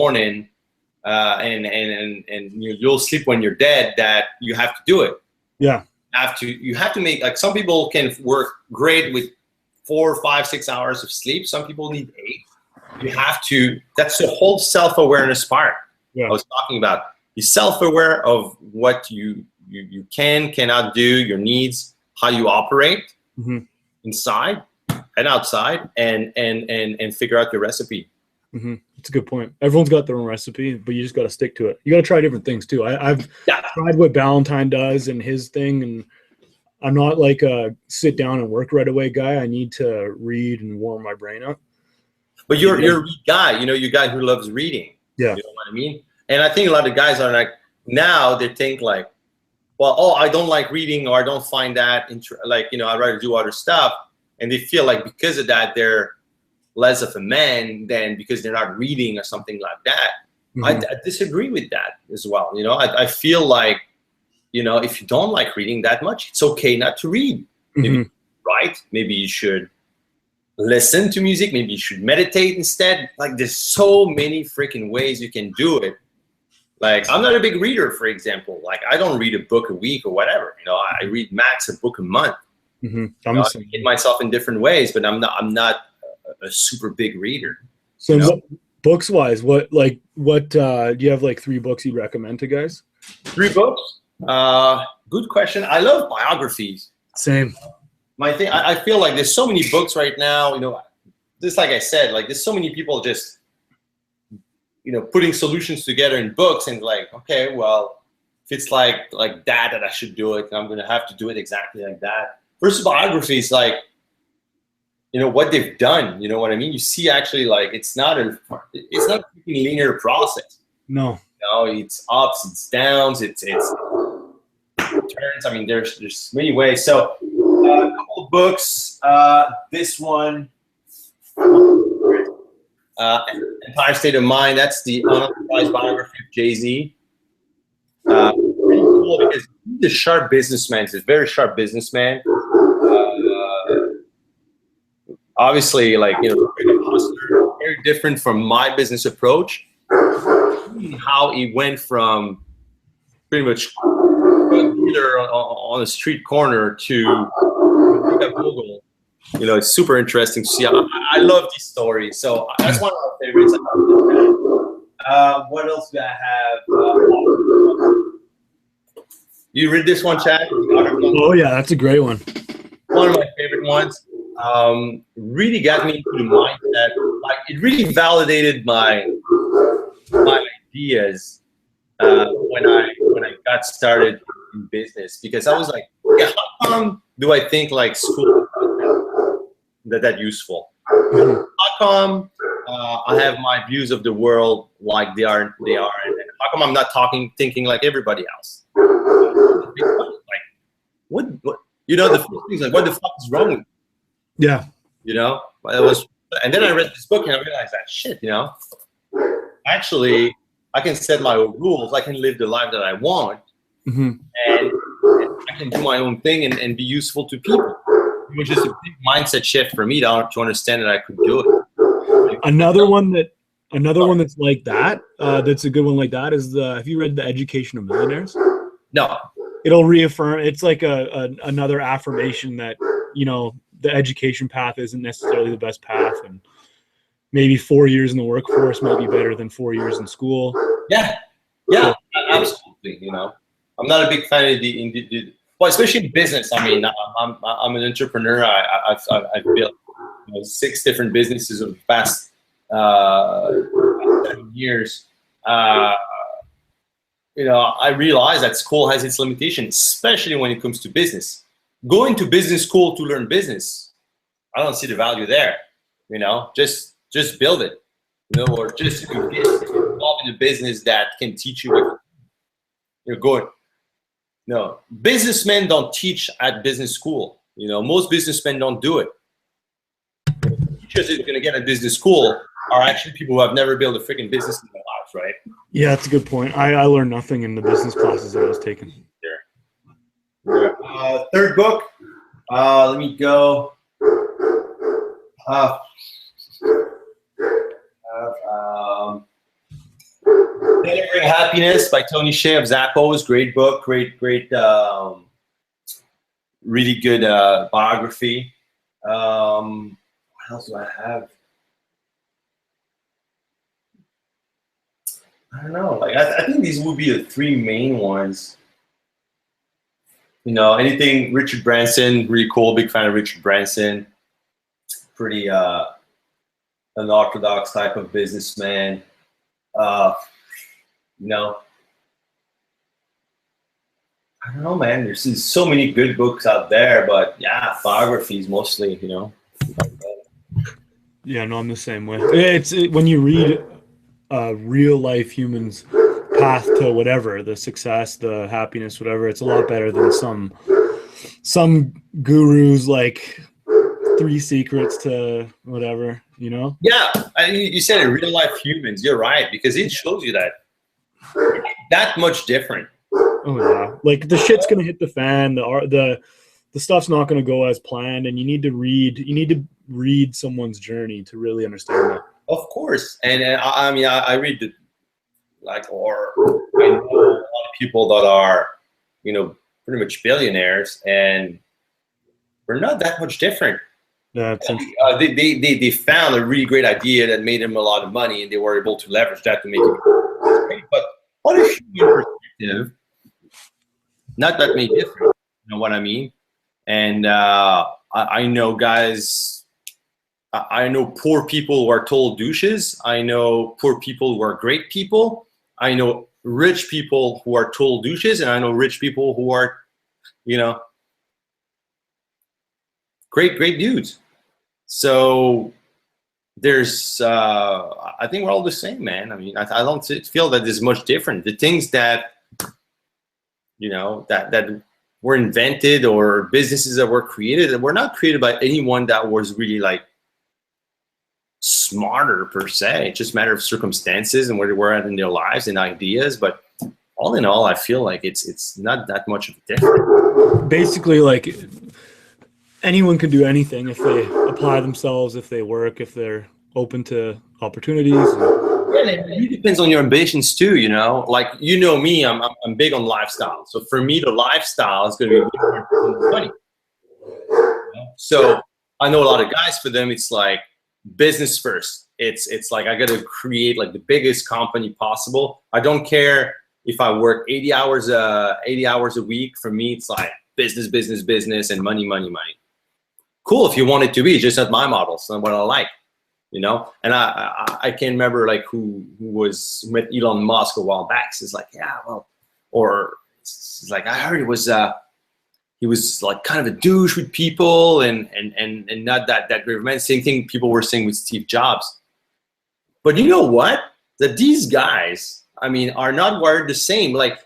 and you'll sleep when you're dead, that you have to do it. Yeah. You have to make, like, some people can work great with 4, 5, 6 hours of sleep. Some people need 8. You have to, that's the whole self-awareness part I was talking about. Be self-aware of what you cannot do, your needs, how you operate inside and outside, and figure out your recipe. It's a good point. Everyone's got their own recipe, but you just got to stick to it. You got to try different things too. I've tried what Valentine does and his thing, and I'm not like a sit down and work right away guy. I need to read and warm my brain up. But you're a read guy, you're a guy who loves reading. Yeah. You know what I mean? And I think a lot of guys are like, now they think like, well, I don't like reading, or I don't find that, I'd rather do other stuff. And they feel like because of that, they're less of a man than because they're not reading or something like that. I disagree with that as well. I feel like, if you don't like reading that much, it's okay not to read. Maybe, right? Maybe you should listen to music. Maybe you should meditate instead. Like, there's so many freaking ways you can do it. Like, I'm not a big reader, for example. Like, I don't read a book a week or whatever. You know, I read max a book a month. Mm-hmm. I get myself in different ways, but I'm not a super big reader. So, books wise, what do you have like 3 books you'd recommend to guys? 3 books? Good question. I love biographies. Same. My thing, I feel like there's so many books right now. You know, just like I said, like there's so many people just, you know, putting solutions together in books and like, okay, well, if it's like that I should do it, I'm gonna have to do it exactly like that. Versus biographies, like, you know, what they've done. You know what I mean? You see, actually, like it's not a linear process. No. You know, it's ups, it's downs, it's turns. I mean, there's many ways. So a couple of books. This one, Entire State of Mind. That's the unauthorized biography of Jay-Z. Pretty cool because he's a sharp businessman. He's a very sharp businessman. Obviously, like, you know, very different from my business approach. How he went from pretty much either on a street corner to Google, you know, it's super interesting to see. I love these stories, so that's one of my favorites. What else do I have? You read this one, Chad? Oh yeah, that's a great one. One of my favorite ones. Really got me into the mindset. Like, it really validated my ideas when I got started in business, because I was like, yeah, how come do I think like school that useful? How come I have my views of the world like they are, and how come I'm not thinking like everybody else? Like, what you know, the first thing is like, what the fuck is wrong with me? Yeah. You know, and then I read this book and I realized that shit, you know, actually I can set my own rules. I can live the life that I want, and I can do my own thing and be useful to people. It was just a big mindset shift for me to understand that I could do it. Another one that's like that, that's a good one like that is have you read The Education of Millionaires? No. It'll reaffirm. It's like another affirmation that, you know, the education path isn't necessarily the best path, and maybe 4 years in the workforce might be better than 4 years in school. Yeah, absolutely. You know, I'm not a big fan of the well, especially in business. I mean, I'm an entrepreneur. I've built, you know, 6 different businesses over the past 7 years. You know, I realize that school has its limitations, especially when it comes to business. Going to business school to learn business, I don't see the value there. You know, just build it, you know, or just get involved in a business that can teach you what you're going. No, businessmen don't teach at business school. You know, most businessmen don't do it. Teachers that you're going to get at business school are actually people who have never built a freaking business in their lives, right? Yeah, that's a good point. I learned nothing in the business classes that I was taking. Third book. Let me go. Delivering Happiness by Tony Hsieh of Zappos. Great book. Great. Really good biography. What else do I have? I don't know. Like, I think these would be the 3 main ones. You know, anything Richard Branson, really cool. Big fan of Richard Branson. Pretty unorthodox type of businessman. You know, I don't know, man. There's so many good books out there, but yeah, biographies mostly. You know. Yeah, no, I'm the same way. When you read real life humans' path to whatever, the success, the happiness, whatever, it's a lot better than some gurus like 3 secrets to whatever, you know? Yeah, you said real life humans. You're right, because it shows you that much different. Oh yeah, like the shit's gonna hit the fan. The stuff's not gonna go as planned, and you need to read someone's journey to really understand that. Of course. And I mean, I read the, like, or I know a lot of people that are, you know, pretty much billionaires, and we're not that much different. Yeah, they found a really great idea that made them a lot of money, and they were able to leverage that to make it great. But on a human perspective, not that many different. You know what I mean? And I know guys. I know poor people who are total douches. I know poor people who are great people. I know rich people who are total douches, and I know rich people who are, you know, great dudes. So there's, I think we're all the same, man. I mean, I don't feel that there's much different. The things that, you know, that were invented, or businesses that were created, were not created by anyone that was really like smarter per se. It's just a matter of circumstances and where they were at in their lives and ideas. But all in all, I feel like it's not that much of a difference. Basically, like, anyone can do anything if they apply themselves, if they work, if they're open to opportunities. Yeah, it really depends on your ambitions too, you know. Like, you know me, I'm big on lifestyle. So for me, the lifestyle is going to be different from the money. So I know a lot of guys, for them, it's like business first. It's like, I got to create like the biggest company possible. I don't care if I work 80 hours a week. For me, it's like business, and money. Cool if you want it to be, just not my model. It's not what I like, you know. And I can't remember like who met Elon Musk a while back. So it's like, yeah, well, or it's like, I heard he was like kind of a douche with people, and not that great man. Same thing people were saying with Steve Jobs. But you know what? That these guys, I mean, are not wired the same. Like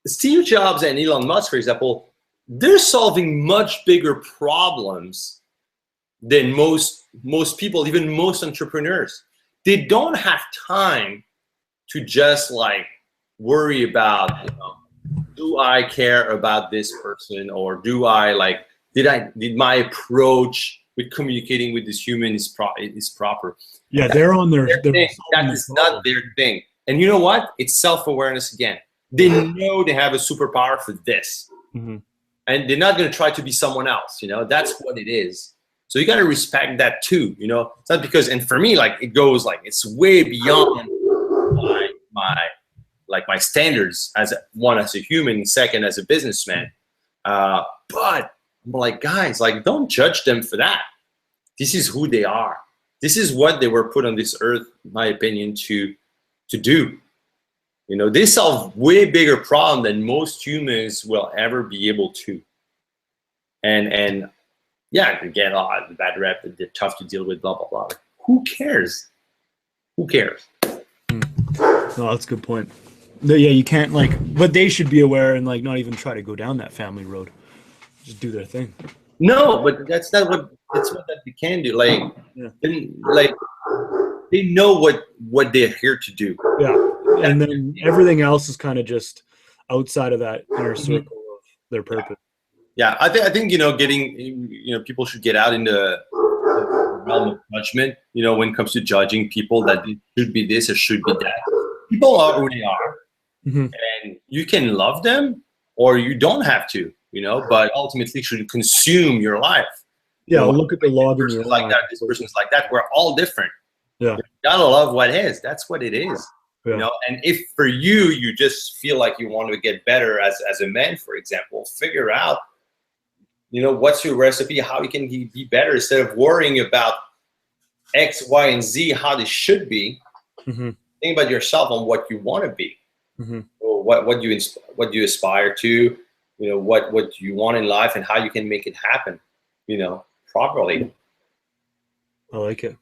Steve Jobs and Elon Musk, for example, they're solving much bigger problems than most people, even most entrepreneurs. They don't have time to just like worry about, you know, do I care about this person, or do I like, did my approach with communicating with this human is proper? Yeah, they're on their thing. That is not their thing. And you know what? It's self-awareness again. They know they have a superpower for this. Mm-hmm. And they're not going to try to be someone else, you know. That's what it is. So you got to respect that too, you know. It's not because, and for me, like, it goes like, it's way beyond my standards as a human, second as a businessman. But I'm like, guys, like, don't judge them for that. This is who they are. This is what they were put on this earth, in my opinion, to do. You know, they solve way bigger problem than most humans will ever be able to. And yeah, they get the bad rep, they're tough to deal with, blah, blah, blah. Who cares? Who cares? No, that's a good point. Yeah, you can't but they should be aware and like not even try to go down that family road. Just do their thing. No, but that's what they can do. Like, yeah. Like, they know what they're here to do. Yeah. And then everything else is kind of just outside of that inner circle of their purpose. Yeah, I think you know, people should get out in the realm of judgment. You know, when it comes to judging people that it should be this or should be that. People are who they are, and you can love them or you don't have to. You know, but ultimately should consume your life. Yeah, you know, look at the log in your life. Like that, this person's like that. We're all different. Yeah, you gotta love what is. That's what it is. Yeah. You know, and if for you just feel like you want to get better as a man, for example, figure out, you know, what's your recipe, how you can be better, instead of worrying about X, Y, and Z, how they should be. Mm-hmm. Think about yourself on what you want to be. Mm-hmm. Or what you aspire to. You know, what you want in life and how you can make it happen, you know, properly. I like it.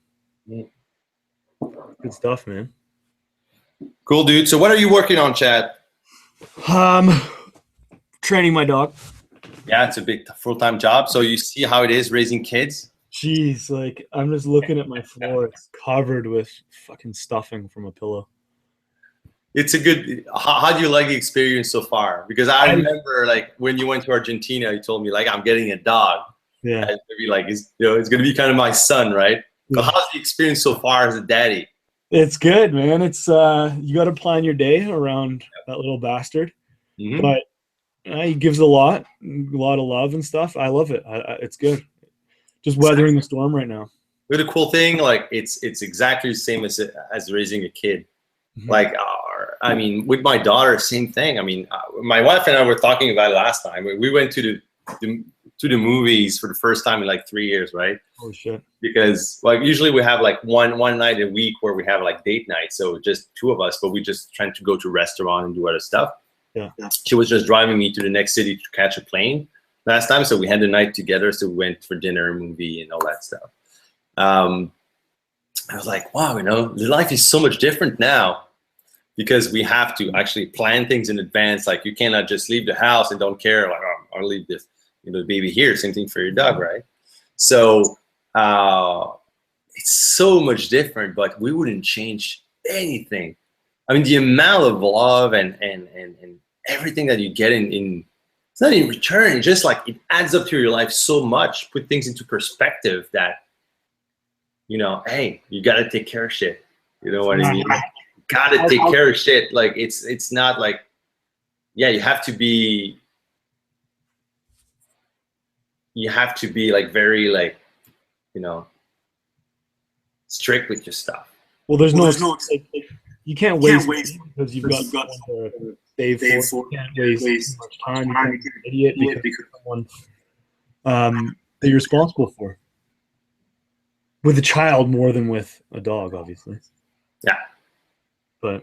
Good stuff, man. Cool, dude. So what are you working on, Chad? Training my dog. Yeah, it's a big full-time job. So you see how it is raising kids? Jeez, like, I'm just looking at my floor. It's covered with fucking stuffing from a pillow. It's a good. How do you like the experience so far? Because I remember, like, when you went to Argentina, you told me, like, I'm getting a dog. Yeah. And it's gonna be like, it's gonna be kind of my son, right? So Yeah. how's the experience so far as a daddy? It's good, man. It's you got to plan your day around that little bastard, Mm-hmm. but he gives a lot of love and stuff. I love it. It's good. Just weathering the storm right now. But the cool thing, like it's exactly the same as raising a kid. Mhm. Like, I mean, with my daughter, same thing. I mean, my wife and I were talking about it last time. We went to the movies for the first time in like 3 years, right? Oh shit. Because like usually we have like one night a week where we have like date night, so just two of us, but we just trying to go to a restaurant and do other stuff. Yeah. She was just driving me to the next city to catch a plane last time, so we had the night together. So we went for dinner, movie, and all that stuff. I was like, wow, the life is so much different now because we have to actually plan things in advance. Like you cannot just leave the house and don't care. Like, oh, I'll leave this, the baby here. Same thing for your dog, right? So it's so much different, but we wouldn't change anything. I mean, the amount of love and everything that you get in it's not in return. It's just like it adds up to your life so much. Put things into perspective that, hey, you gotta take care of shit. You know what I mean? Gotta take care of shit. Like it's not like, yeah, you have to be like very like, strict with your stuff. Well, there's no like, you can't waste because you've got someone to save for. You can't waste too much time. You can't be an idiot because someone that you're responsible for. With a child more than with a dog, obviously. Yeah. But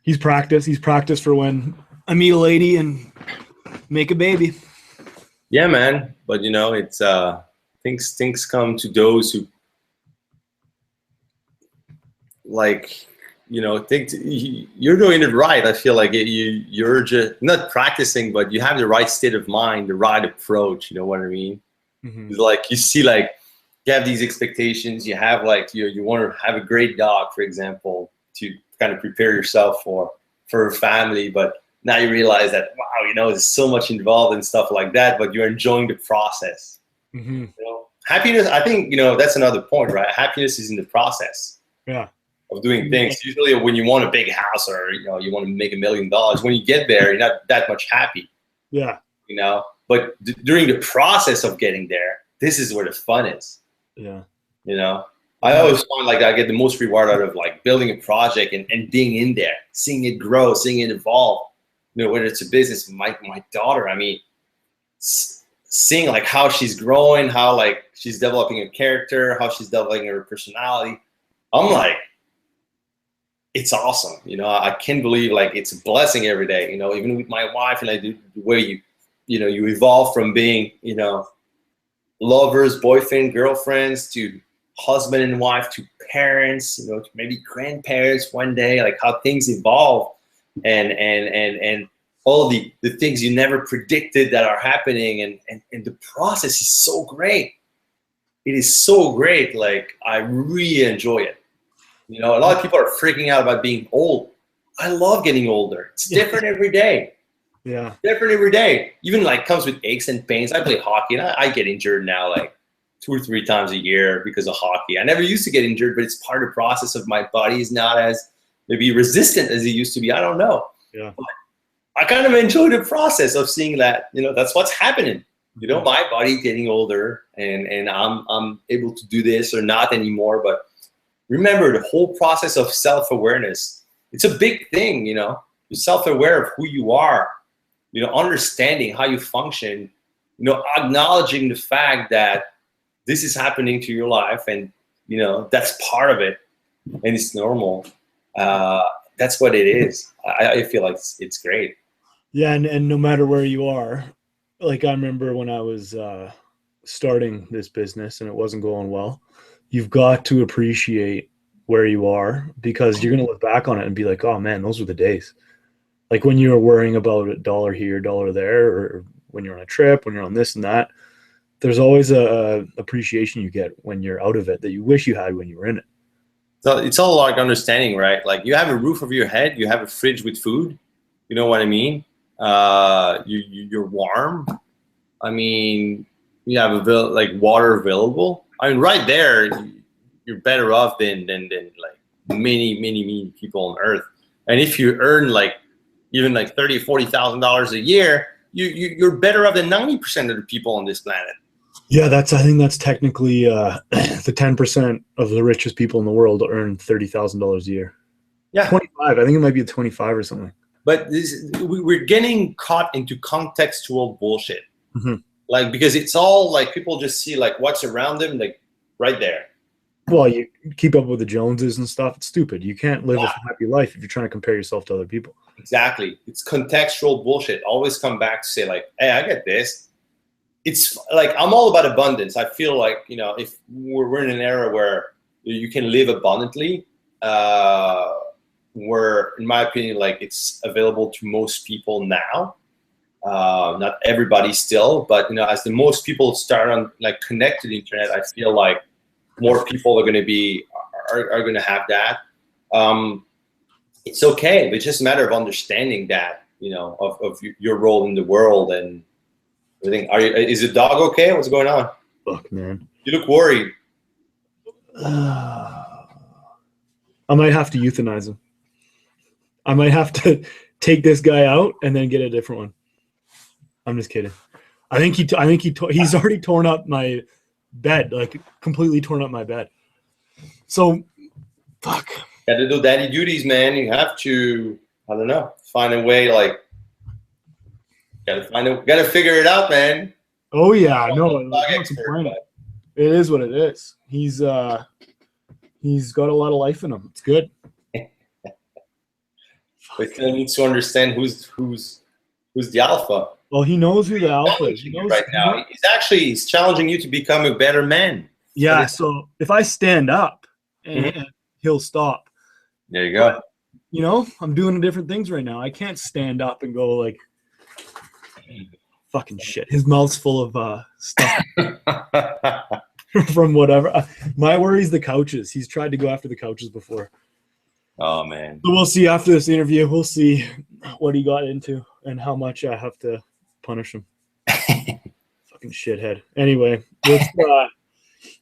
he's practiced. He's practiced for when I meet a lady and make a baby. Yeah, man. But it's things come to those who like, think you're doing it right. I feel like you're just not practicing, but you have the right state of mind, the right approach. You know what I mean? Mm-hmm. It's like you see, like you have these expectations. You have like you want to have a great dog, for example, to kind of prepare yourself for a family. But now you realize that wow, there's so much involved and stuff like that. But you're enjoying the process. Mm-hmm. Happiness. I think that's another point, right? Happiness is in the process. Yeah. Of doing things. Usually when you want a big house or you want to make $1 million, when you get there, you're not that much happy. Yeah. But during the process of getting there, this is where the fun is. Yeah. I always find like I get the most reward out of like building a project and being in there, seeing it grow, seeing it evolve. Whether it's a business, my daughter, I mean, seeing like how she's growing, how like she's developing a character, how she's developing her personality. I'm like, it's awesome. I can't believe like it's a blessing every day, even with my wife and I do the way you evolve from being, lovers, boyfriend, girlfriends to husband and wife to parents, to maybe grandparents one day, like how things evolve and all the things you never predicted that are happening. And the process is so great. It is so great. Like I really enjoy it. A lot of people are freaking out about being old. I love getting older. It's different every day. Yeah. Different every day. Even like comes with aches and pains. I play hockey and I get injured now like 2 or 3 times a year because of hockey. I never used to get injured, but it's part of the process of my body is not as maybe resistant as it used to be. I don't know. Yeah. But I kind of enjoy the process of seeing that, that's what's happening. My body getting older and I'm able to do this or not anymore. But remember the whole process of self-awareness. It's a big thing, You're self-aware of who you are, understanding how you function, acknowledging the fact that this is happening to your life and, that's part of it and it's normal. That's what it is. I feel like it's great. Yeah. And no matter where you are, like I remember when I was starting this business and it wasn't going well, you've got to appreciate where you are because you're going to look back on it and be like, oh man, those were the days. Like when you were worrying about a dollar here, dollar there, or when you're on a trip, when you're on this and that, there's always a appreciation you get when you're out of it that you wish you had when you were in it. So it's all like understanding, right? Like you have a roof over your head, you have a fridge with food. You know what I mean? You're warm. I mean, you have like water available. I mean, right there, you're better off than like many people on Earth. And if you earn like even like $30,000-$40,000 a year, you're better off than 90% of the people on this planet. Yeah, I think that's technically the 10% of the richest people in the world earn $30,000 a year. Yeah, 25. I think it might be 25 or something. But we're getting caught into contextual bullshit. Mm-hmm. Like, because it's all like people just see like what's around them, like right there. Well, you keep up with the Joneses and stuff. It's stupid. You can't live a happy life if you're trying to compare yourself to other people. Exactly. It's contextual bullshit. Always come back to say like, hey, I get this. It's like, I'm all about abundance. I feel like, you know, if we're in an era where you can live abundantly, where, in my opinion, like it's available to most people now. Not everybody still, but you know, as the most people start on like connect to the internet, I feel like more people are going to be are going to have that. It's okay, but it's just a matter of understanding that, you know, of your role in the world and everything. Is the dog okay? What's going on? Fuck, man. You look worried. I might have to euthanize him. I might have to take this guy out and then get a different one. I'm just kidding. I think he's already torn up my bed, like completely torn up my bed. So, fuck. Got to do daddy duties, man. You have to, I don't know, find a way. Like, gotta figure it out, man. Oh yeah, no, it is what it is. He's got a lot of life in him. It's good. But he still needs to understand who's the alpha. Well, he knows who the alpha is. He knows right now. He's challenging you to become a better man. Yeah. So if I stand up, and he'll stop. There you go. But, you know, I'm doing different things right now. I can't stand up and go like, fucking shit. His mouth's full of stuff from whatever. My worry is the couches. He's tried to go after the couches before. Oh man. So we'll see after this interview. We'll see what he got into and how much I have to punish him. Fucking shithead. Anyway,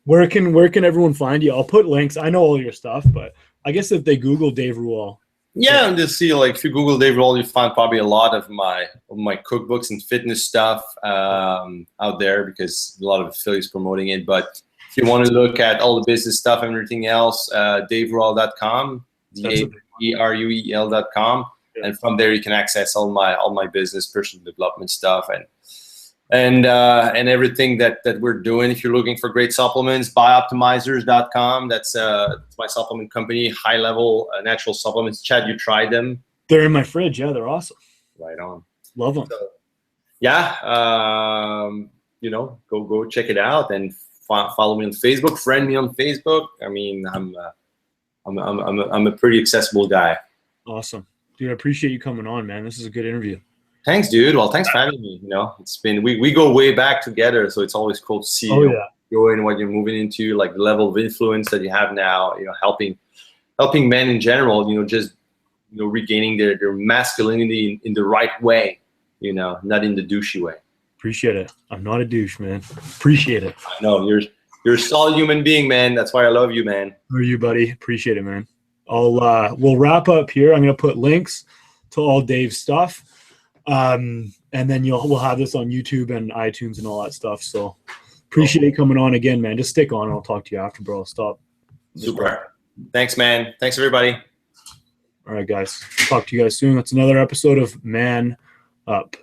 where can everyone find you? I'll put links. I know all your stuff, but I guess if they Google Dave Ruel. Yeah, and just see, like, if you Google Dave Ruel, you find probably a lot of my cookbooks and fitness stuff out there, because a lot of affiliates promoting it. But if you want to look at all the business stuff and everything else, DaveRuel.com, DaveRuel.com, and from there you can access all my business, personal development stuff, and everything that we're doing. If you're looking for great supplements, buyoptimizers.com. That's my supplement company, high level natural supplements. Chad, you tried them? They're in my fridge. Yeah, they're awesome. Right on. Love them. So, yeah, you know, go check it out and follow me on Facebook, friend me on Facebook. I mean, I'm a pretty accessible guy. Awesome. Dude, I appreciate you coming on, man. This is a good interview. Thanks, dude. Well, thanks for having me. You know, it's been, we go way back together, so it's always cool to see you and what you're moving into, like the level of influence that you have now, you know, helping men in general, you know, just, you know, regaining their masculinity in the right way, you know, not in the douchey way. Appreciate it. I'm not a douche, man. Appreciate it. I know, you're a solid human being, man. That's why I love you, man. Who are you, buddy? Appreciate it, man. We'll wrap up here. I'm going to put links to all Dave's stuff. And then we'll have this on YouTube and iTunes and all that stuff. So appreciate you coming on again, man. Just stick on and I'll talk to you after, bro. Stop. Super. Thanks, man. Thanks, everybody. All right, guys. Talk to you guys soon. That's another episode of Man Up.